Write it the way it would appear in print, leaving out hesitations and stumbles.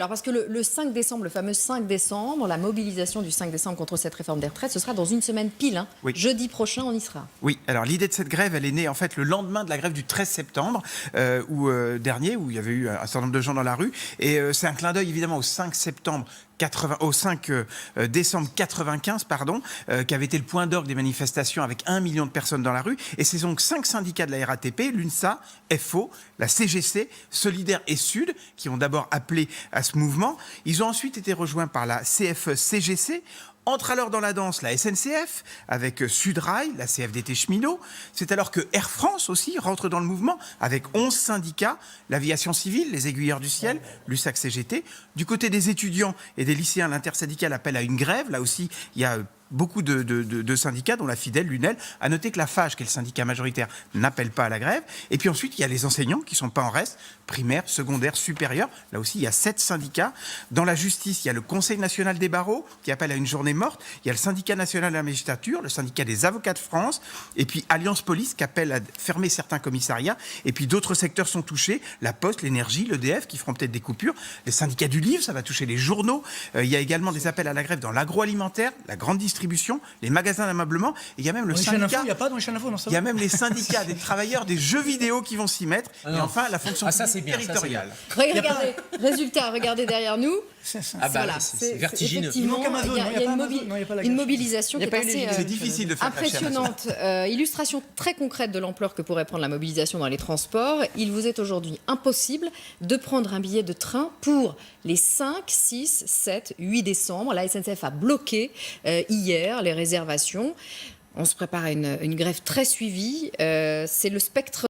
alors parce que le 5 décembre, le fameux 5 décembre, la mobilisation du 5 décembre contre cette réforme des retraites, ce sera dans une semaine pile. Hein. Oui. Jeudi prochain, on y sera. Oui, alors l'idée de cette grève, elle est née en fait le lendemain de la grève du 13 septembre dernier, où il y avait eu un certain nombre de gens dans la rue. Et c'est un clin d'œil évidemment au 5 septembre. Au 5 décembre 95, qui avait été le point d'orgue des manifestations avec 1 million de personnes dans la rue. Et c'est donc 5 syndicats de la RATP, l'UNSA, FO, la CGC, Solidaire et Sud, qui ont d'abord appelé à ce mouvement. Ils ont ensuite été rejoints par la CFE-CGC. Entre alors dans la danse la SNCF avec Sudrail, la CFDT cheminot. C'est alors que Air France aussi rentre dans le mouvement avec 11 syndicats, l'aviation civile, les aiguilleurs du ciel, l'USAC-CGT. Du côté des étudiants et des lycéens, l'intersyndical appelle à une grève. Là aussi, il y a beaucoup de syndicats, dont la Fidèle, l'UNEL. À noter que la FAGE, qui est le syndicat majoritaire, n'appelle pas à la grève. Et puis ensuite, il y a les enseignants qui ne sont pas en reste, primaire, secondaire, supérieur. Là aussi, il y a 7 syndicats. Dans la justice, il y a le Conseil national des barreaux qui appelle à une journée morte. Il y a le syndicat national de la magistrature, le syndicat des avocats de France, et puis Alliance Police qui appelle à fermer certains commissariats. Et puis d'autres secteurs sont touchés, la Poste, l'énergie, l'EDF qui feront peut-être des coupures. Les syndicats du livre, ça va toucher les journaux. Il y a également des appels à la grève dans l'agroalimentaire, la grande distribution, les magasins d'ameublement. Et il y a même le syndicat. Il n'y a pas dans les chaînes info, non, ça il y a même les syndicats des travailleurs des jeux vidéo qui vont s'y mettre. Ah et enfin, la fonction publique bien, territoriale. Regardez, résultat, regardez derrière nous. Voilà, c'est vertigineux. Effectivement, il y a une mobilisation qui est assez C'est difficile de faire impressionnante. Illustration très concrète de l'ampleur que pourrait prendre la mobilisation dans les transports. Il vous est aujourd'hui impossible de prendre un billet de train pour les 5, 6, 7, 8 décembre. La SNCF a bloqué hier les réservations. On se prépare à une grève très suivie. C'est le spectre